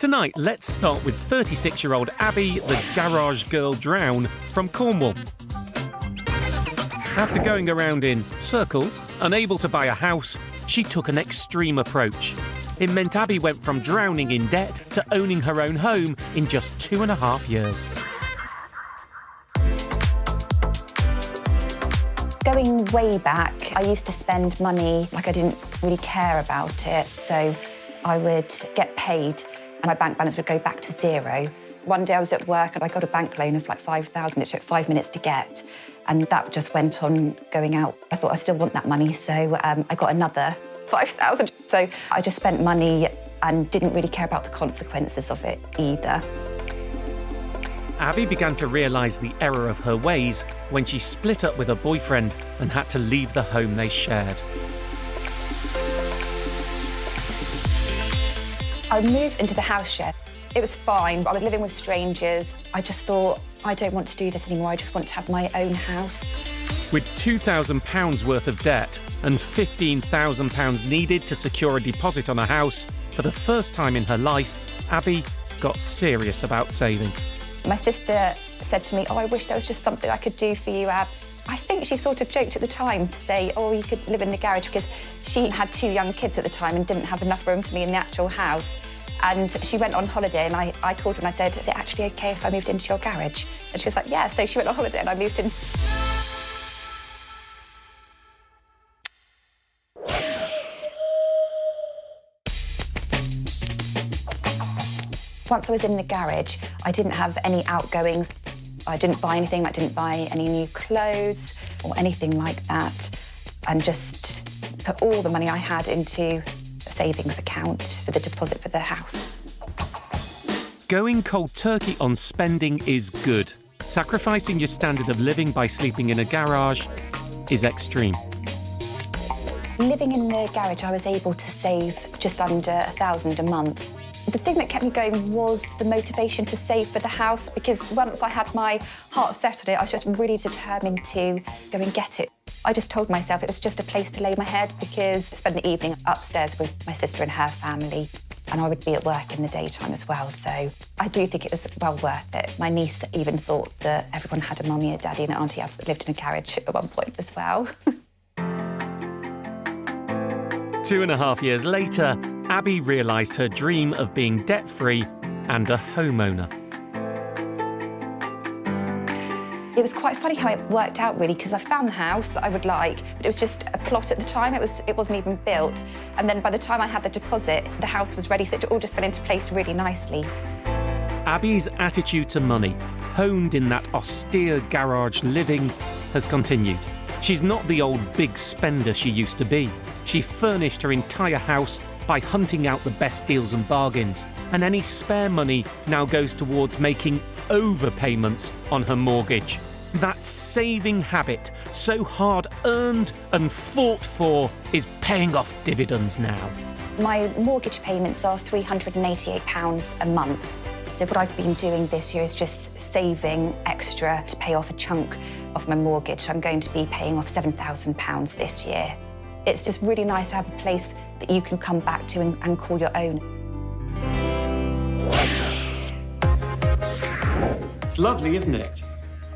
Tonight, let's start with 36-year-old Abby, the garage girl drown from Cornwall. After going around in circles, unable to buy a house, she took an extreme approach. It meant Abby went from drowning in debt to owning her own home in just 2.5 years. Going way back, I used to spend money like I didn't really care about it. So I would get paid and my bank balance would go back to zero. One day I was at work and I got a bank loan of like 5,000. It took 5 minutes to get. And that just went on going out. I thought I still want that money, so I got another 5,000. So I just spent money and didn't really care about the consequences of it either. Abby began to realise the error of her ways when she split up with her boyfriend and had to leave the home they shared. I moved into the house share. It was fine, but I was living with strangers. I just thought, I don't want to do this anymore. I just want to have my own house. With £2,000 worth of debt and £15,000 needed to secure a deposit on a house, for the first time in her life, Abby got serious about saving. My sister said to me, oh, I wish there was just something I could do for you, Abs. I think she sort of joked at the time to say, oh, you could live in the garage, because she had 2 young kids at the time and didn't have enough room for me in the actual house. And she wwent on holiday and I called her and I said, is it actually okay if I moved into your garage? And she was like, yeah. So she went on holiday and I moved in. Once I was in the garage, I didn't have any outgoings. I didn't buy anything. I didn't buy any new clothes or anything like that, and just put all the money I had into a savings account for the deposit for the house. Going cold turkey on spending is good. Sacrificing your standard of living by sleeping in a garage is extreme. Living in the garage, I was able to save just under £1,000 a month. The thing that kept me going was the motivation to save for the house, because once I had my heart set on it, I was just really determined to go and get it. I just told myself it was just a place to lay my head, because I spent the evening upstairs with my sister and her family, and I would be at work in the daytime as well, so I do think it was well worth it. My niece even thought that everyone had a mummy, a daddy and an auntie house that lived in a garage at one point as well. 2.5 years later, Abby realised her dream of being debt-free and a homeowner. It was quite funny how it worked out, really, because I found the house that I would like, but it was just a plot at the time. It wasn't even built. And then by the time I had the deposit, the house was ready, so it all just fell into place really nicely. Abby's attitude to money, honed in that austere garage living, has continued. She's not the old big spender she used to be. She furnished her entire house by hunting out the best deals and bargains, and any spare money now goes towards making overpayments on her mortgage. That saving habit, so hard earned and fought for, is paying off dividends now. My mortgage payments are £388 a month. So what I've been doing this year is just saving extra to pay off a chunk of my mortgage. So I'm going to be paying off £7,000 this year. It's just really nice to have a place that you can come back to and call your own. It's lovely, isn't it?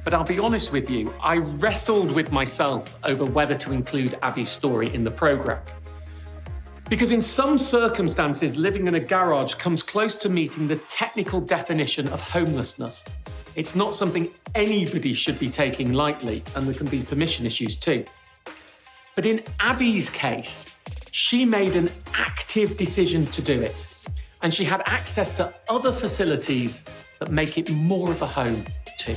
But I'll be honest with you, I wrestled with myself over whether to include Abby's story in the programme. Because in some circumstances, living in a garage comes close to meeting the technical definition of homelessness. It's not something anybody should be taking lightly, and there can be permission issues too. But in Abby's case, she made an active decision to do it, and she had access to other facilities that make it more of a home too.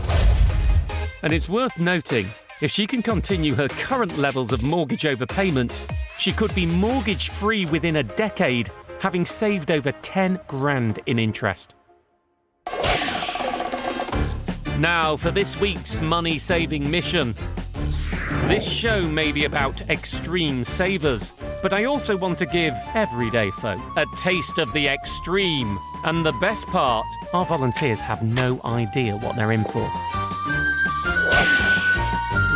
And it's worth noting, if she can continue her current levels of mortgage overpayment, she could be mortgage-free within a decade, having saved over 10 grand in interest. Now for this week's money-saving mission. This show may be about extreme savers, but I also want to give everyday folk a taste of the extreme. And the best part, our volunteers have no idea what they're in for.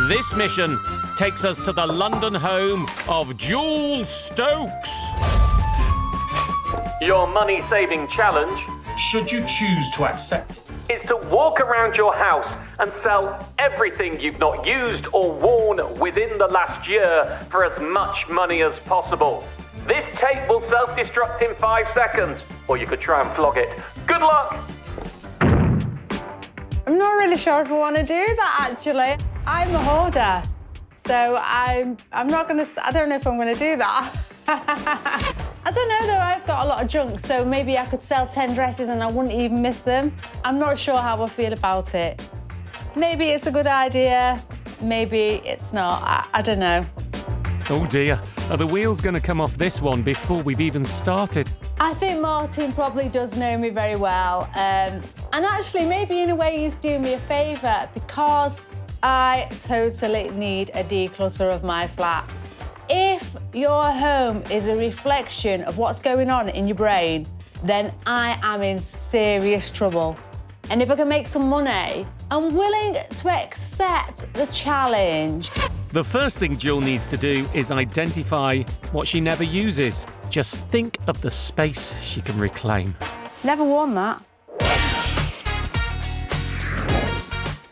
This mission takes us to the London home of Jules Stokes. Your money-saving challenge: should you choose to accept it, is to walk around your house and sell everything you've not used or worn within the last year for as much money as possible. This tape will self-destruct in 5 seconds, or you could try and flog it. Good luck! I'm not really sure if I want to do that, actually. I'm a hoarder, so I'm not going to... I don't know if I'm going to do that. I don't know, though. I've got a lot of junk, so maybe I could sell 10 dresses and I wouldn't even miss them. I'm not sure how I feel about it. Maybe it's a good idea, maybe it's not. I don't know. Oh dear, are the wheels going to come off this one before we've even started? I think Martin probably does know me very well. And actually, maybe in a way he's doing me a favour because I totally need a declutter of my flat. If your home is a reflection of what's going on in your brain, then I am in serious trouble. And if I can make some money, I'm willing to accept the challenge. The first thing Jill needs to do is identify what she never uses. Just think of the space she can reclaim. Never worn that.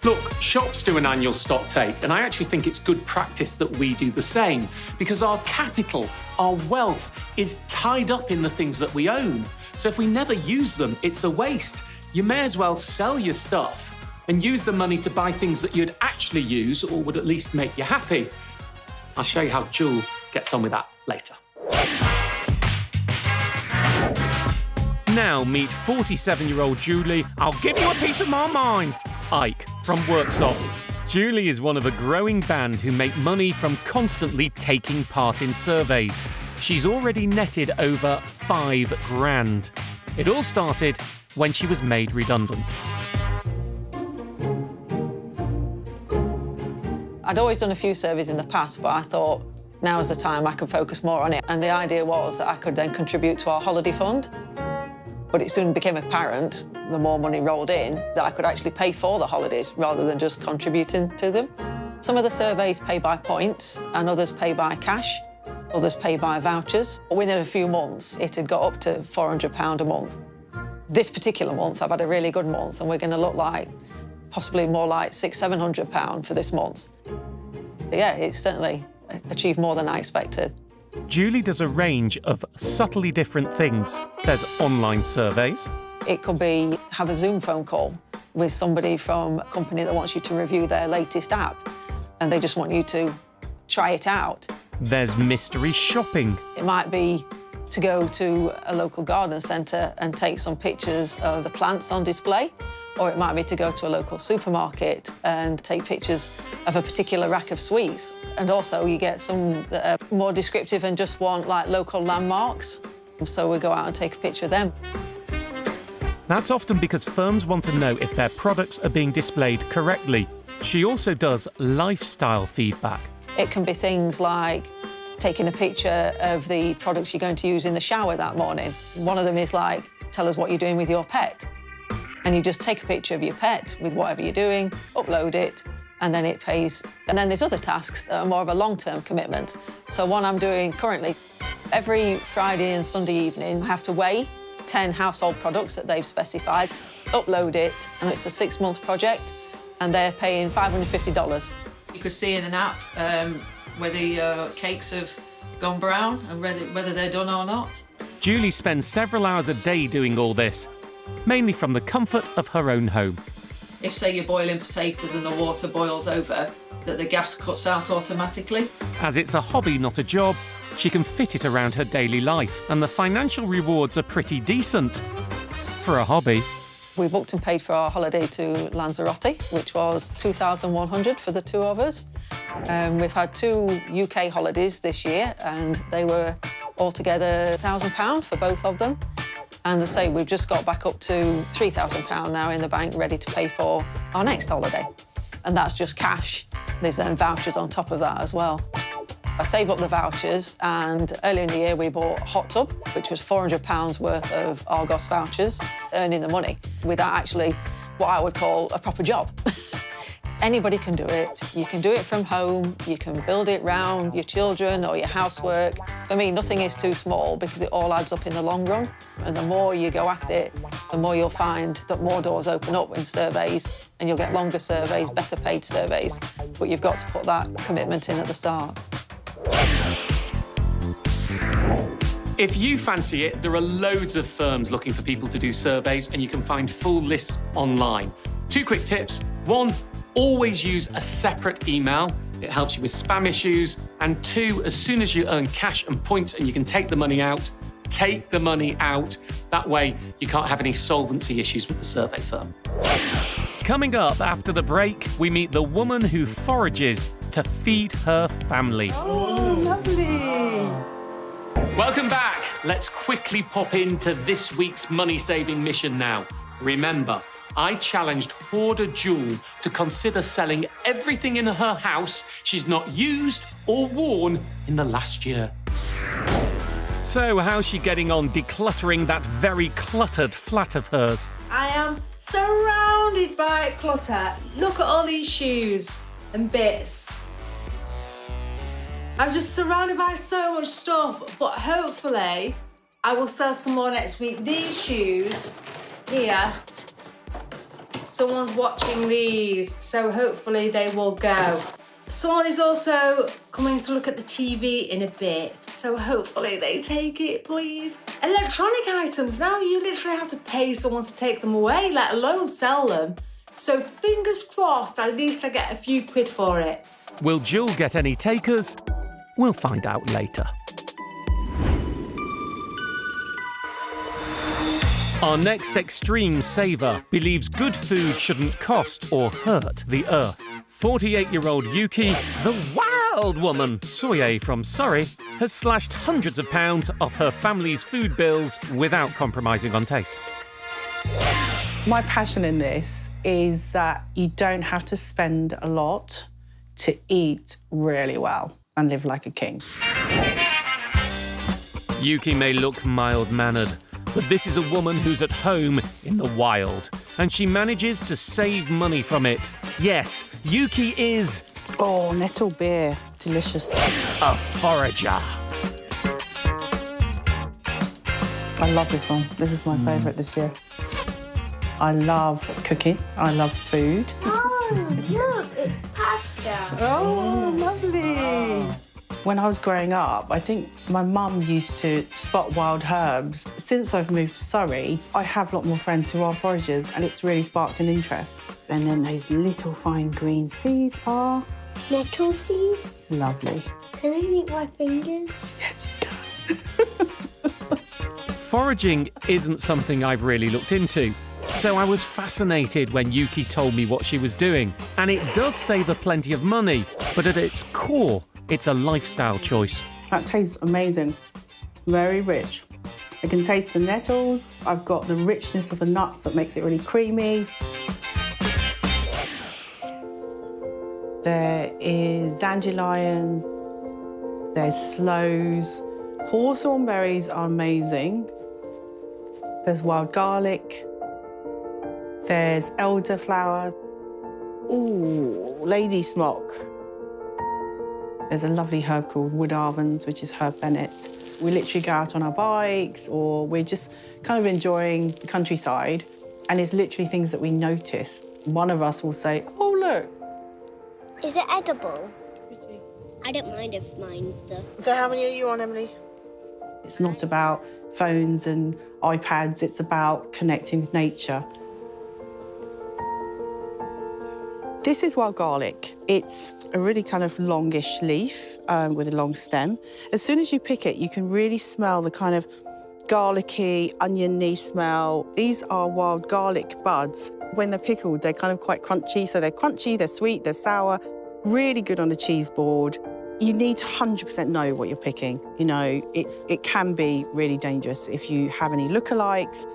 Look, shops do an annual stock take, and I actually think it's good practice that we do the same, because our capital, our wealth, is tied up in the things that we own. So if we never use them, it's a waste. You may as well sell your stuff and use the money to buy things that you'd actually use or would at least make you happy. I'll show you how Jill gets on with that later. Now meet 47-year-old Julie. I'll give you a piece of my mind. Ike from Worksop. Julie is one of a growing band who make money from constantly taking part in surveys. She's already netted over £5,000. It all started when she was made redundant. I'd always done a few surveys in the past, but I thought now is the time I can focus more on it. And the idea was that I could then contribute to our holiday fund. But it soon became apparent, the more money rolled in, that I could actually pay for the holidays rather than just contributing to them. Some of the surveys pay by points and others pay by cash. Others pay by vouchers. Within a few months, it had got up to £400 a month. This particular month, I've had a really good month, and we're going to look like possibly more like £600–700 for this month. But yeah, it's certainly achieved more than I expected. Julie does a range of subtly different things. There's online surveys. It could be have a Zoom phone call with somebody from a company that wants you to review their latest app, and they just want you to try it out. There's mystery shopping. It might be to go to a local garden centre and take some pictures of the plants on display, or it might be to go to a local supermarket and take pictures of a particular rack of sweets. And also you get some that are more descriptive and just want like local landmarks. So we go out and take a picture of them. That's often because firms want to know if their products are being displayed correctly. She also does lifestyle feedback. It can be things like taking a picture of the products you're going to use in the shower that morning. One of them is like, tell us what you're doing with your pet. And you just take a picture of your pet with whatever you're doing, upload it, and then it pays. And then there's other tasks that are more of a long-term commitment. So one I'm doing currently, every Friday and Sunday evening, I have to weigh 10 household products that they've specified, upload it, and it's a 6-month project, and they're paying $550. You could see in an app whether your cakes have gone brown and whether they're done or not. Julie spends several hours a day doing all this, mainly from the comfort of her own home. If, say, you're boiling potatoes and the water boils over, that the gas cuts out automatically. As it's a hobby, not a job, she can fit it around her daily life, and the financial rewards are pretty decent for a hobby. We booked and paid for our holiday to Lanzarote, which was $2,100 for the two of us. We've had 2 UK holidays this year, and they were altogether £1,000 for both of them. And as I say, we've just got back up to £3,000 now in the bank, ready to pay for our next holiday. And that's just cash. There's then vouchers on top of that as well. I save up the vouchers, and earlier in the year we bought a hot tub, which was £400 worth of Argos vouchers, earning the money without actually what I would call a proper job. Anybody can do it. You can do it from home. You can build it round your children or your housework. For me, nothing is too small because it all adds up in the long run. And the more you go at it, the more you'll find that more doors open up in surveys, and you'll get longer surveys, better paid surveys, but you've got to put that commitment in at the start. If you fancy it, there are loads of firms looking for people to do surveys, and you can find full lists online. 2 quick tips. 1, always use a separate email. It helps you with spam issues. And 2, as soon as you earn cash and points and you can take the money out, take the money out. That way, you can't have any solvency issues with the survey firm. Coming up after the break, we meet the woman who forages to feed her family. Oh, lovely. Welcome back. Let's quickly pop into this week's money-saving mission now. Remember, I challenged hoarder Jewel to consider selling everything in her house she's not used or worn in the last year. So, how's she getting on decluttering that very cluttered flat of hers? I am surrounded by clutter. Look at all these shoes and bits. I was just surrounded by so much stuff, but hopefully I will sell some more next week. These shoes here, someone's watching these, so hopefully they will go. Someone is also coming to look at the TV in a bit, so hopefully they take it, please. Electronic items, now you literally have to pay someone to take them away, let alone sell them. So fingers crossed, at least I get a few quid for it. Will Jewel get any takers? We'll find out later. Our next extreme saver believes good food shouldn't cost or hurt the earth. 48-year-old Yuki, the wild woman, Soye from Surrey, has slashed hundreds of pounds off her family's food bills without compromising on taste. My passion in this is that you don't have to spend a lot to eat really well and live like a king. Yuki may look mild-mannered, but this is a woman who's at home in the wild, and she manages to save money from it. Yes, Yuki is... Oh, nettle beer. Delicious. a forager. I love this one. This is my favourite this year. I love cooking. I love food. Oh, look, it's pasta. Oh, lovely. When I was growing up, I think my mum used to spot wild herbs. Since I've moved to Surrey, I have a lot more friends who are foragers, and it's really sparked an interest. And then those little fine green seeds are... Nettle seeds? lovely. Can I eat my fingers? Yes, you can. Foraging isn't something I've really looked into, so I was fascinated when Yuki told me what she was doing. And it does save her plenty of money, but at its core, it's a lifestyle choice. That tastes amazing. Very rich. I can taste the nettles. I've got the richness of the nuts that makes it really creamy. There is dandelions. There's sloes. Hawthorn berries are amazing. There's wild garlic. There's elderflower. Ooh, lady smock. There's a lovely herb called wood arvens, which is herb Bennett. We literally go out on our bikes, or we're just kind of enjoying the countryside, and it's literally things that we notice. One of us will say, oh, look. Is it edible? I don't mind if mine's the... So how many are you on, Emily? It's not about phones and iPads, it's about connecting with nature. This is wild garlic. It's a really kind of longish leaf with a long stem. As soon as you pick it, you can really smell the kind of garlicky, oniony smell. These are wild garlic buds. When they're pickled, they're kind of quite crunchy. So they're crunchy, they're sweet, they're sour, really good on a cheese board. You need to 100% know what you're picking. You know, it can be really dangerous if you have any lookalikes.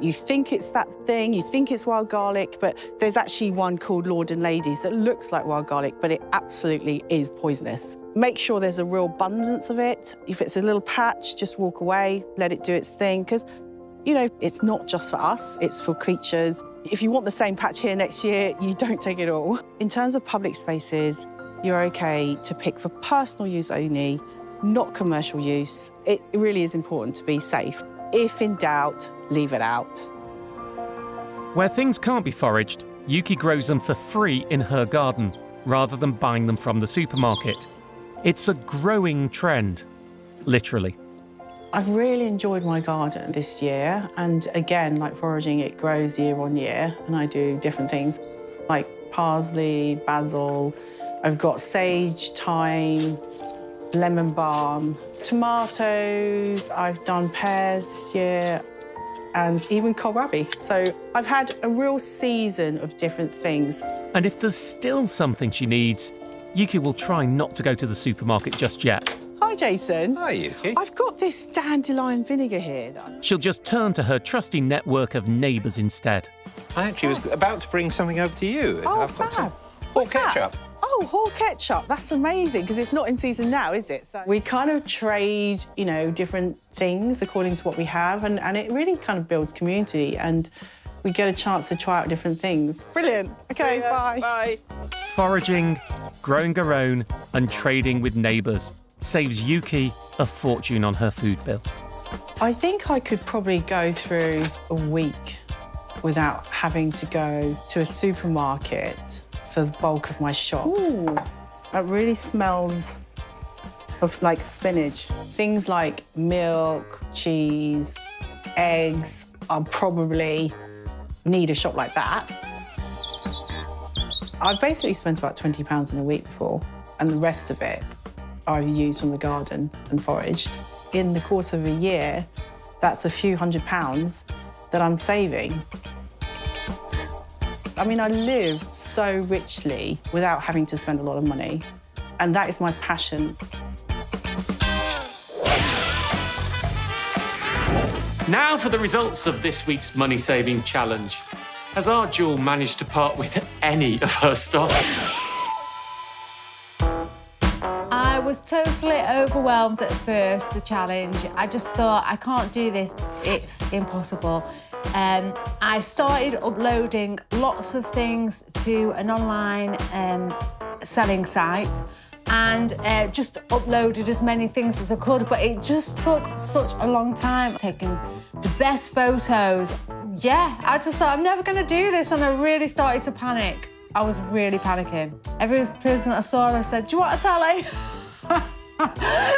You think it's that thing, you think it's wild garlic, but there's actually one called Lord and Ladies that looks like wild garlic, but it absolutely is poisonous. Make sure there's a real abundance of it. If it's a little patch, just walk away, let it do its thing, because, you know, it's not just for us, it's for creatures. If you want the same patch here next year, you don't take it all. In terms of public spaces, you're okay to pick for personal use only, not commercial use. It really is important to be safe. If in doubt, leave it out. Where things can't be foraged, Yuki grows them for free in her garden, rather than buying them from the supermarket. It's a growing trend, literally. I've really enjoyed my garden this year, and again, like foraging, it grows year on year, and I do different things like parsley, basil. I've got sage, thyme, lemon balm, tomatoes. I've done pears this year, and even kohlrabi. So I've had a real season of different things. And if there's still something she needs, Yuki will try not to go to the supermarket just yet. Hi, Jason. Hi, Yuki. I've got this dandelion vinegar here. She'll just turn to her trusty network of neighbours instead. I actually was about to bring something over to you. Oh, I've got some fab. hot What's that? ketchup. Oh, whole ketchup. That's amazing, because it's not in season now, is it? So we kind of trade, you know, different things according to what we have, and it really kind of builds community, and we get a chance to try out different things. Brilliant. OK, bye. Bye. Foraging, growing her own, and trading with neighbours saves Yuki a fortune on her food bill. I think I could probably go through a week without having to go to a supermarket for the bulk of my shop. Ooh. It really smells of like spinach. Things like milk, cheese, eggs, I'll probably need a shop like that. I've basically spent about £20 in a week before, and the rest of it I've used from the garden and foraged. In the course of a year, that's a few £100s that I'm saving. I mean, I live so richly without having to spend a lot of money, and that is my passion. Now for the results of this week's money-saving challenge. Has our Jewel managed to part with any of her stuff? I was totally overwhelmed at first, the challenge. I just thought, I can't do this, it's impossible. I started uploading lots of things to an online selling site, and just uploaded as many things as I could, but it just took such a long time. Taking the best photos. Yeah, I just thought, I'm never gonna do this, and I really started to panic. I was really panicking. Every person that I saw, I said, do you want a telly?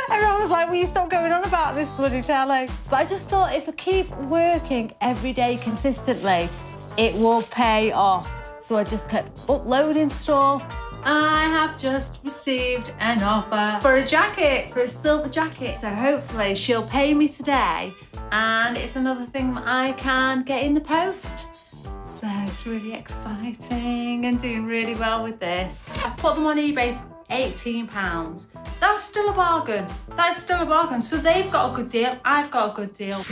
Everyone was like, will you stop going on about this bloody telly? But I just thought, if I keep working every day consistently, it will pay off. So I just kept uploading stuff. I have just received an offer for a jacket, for a silver jacket. So hopefully she'll pay me today, and it's another thing that I can get in the post. So it's really exciting and doing really well with this. I've put them on eBay for £18. That's still a bargain. That's still a bargain. So they've got a good deal, I've got a good deal.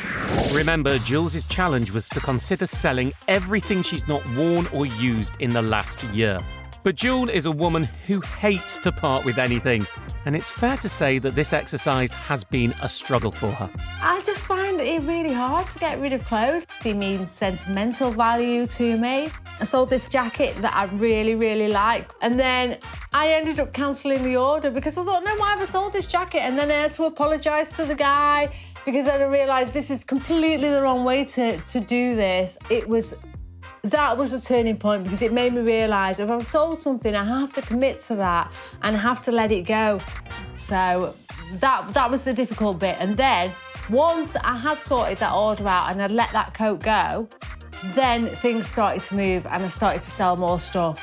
Remember, Jules' challenge was to consider selling everything she's not worn or used in the last year. But Jewel is a woman who hates to part with anything, and it's fair to say that this exercise has been a struggle for her. I just find it really hard to get rid of clothes. They mean sentimental value to me. I sold this jacket that I really, really like, and then I ended up cancelling the order because I thought, no, why have I sold this jacket? And then I had to apologise to the guy because then I realised this is completely the wrong way to do this. That was a turning point, because it made me realise if I've sold something, I have to commit to that and I have to let it go. So that was the difficult bit. And then once I had sorted that order out and I'd let that coat go, then things started to move and I started to sell more stuff.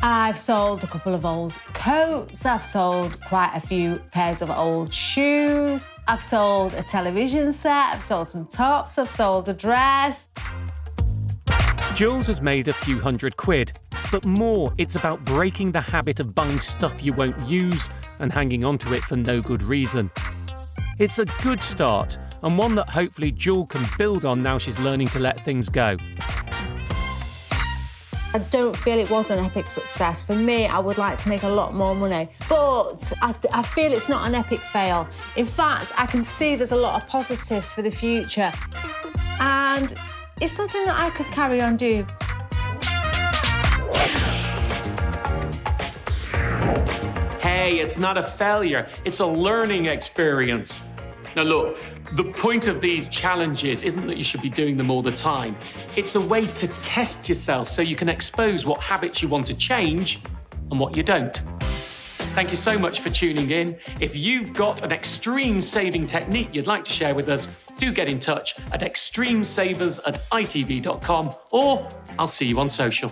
I've sold a couple of old coats, I've sold quite a few pairs of old shoes, I've sold a television set, I've sold some tops, I've sold a dress. Jules has made a few £100, but more, it's about breaking the habit of buying stuff you won't use and hanging on to it for no good reason. It's a good start, and one that hopefully Jewel can build on now she's learning to let things go. I don't feel it was an epic success. For me, I would like to make a lot more money, but I feel it's not an epic fail. In fact, I can see there's a lot of positives for the future, and it's something that I could carry on doing. Hey, it's not a failure, it's a learning experience. Now look, The point of these challenges isn't that you should be doing them all the time. It's a way to test yourself so you can expose what habits you want to change and what you don't. Thank you so much for tuning in. If you've got an extreme saving technique you'd like to share with us, do get in touch at extremesavers@itv.com, or I'll see you on social.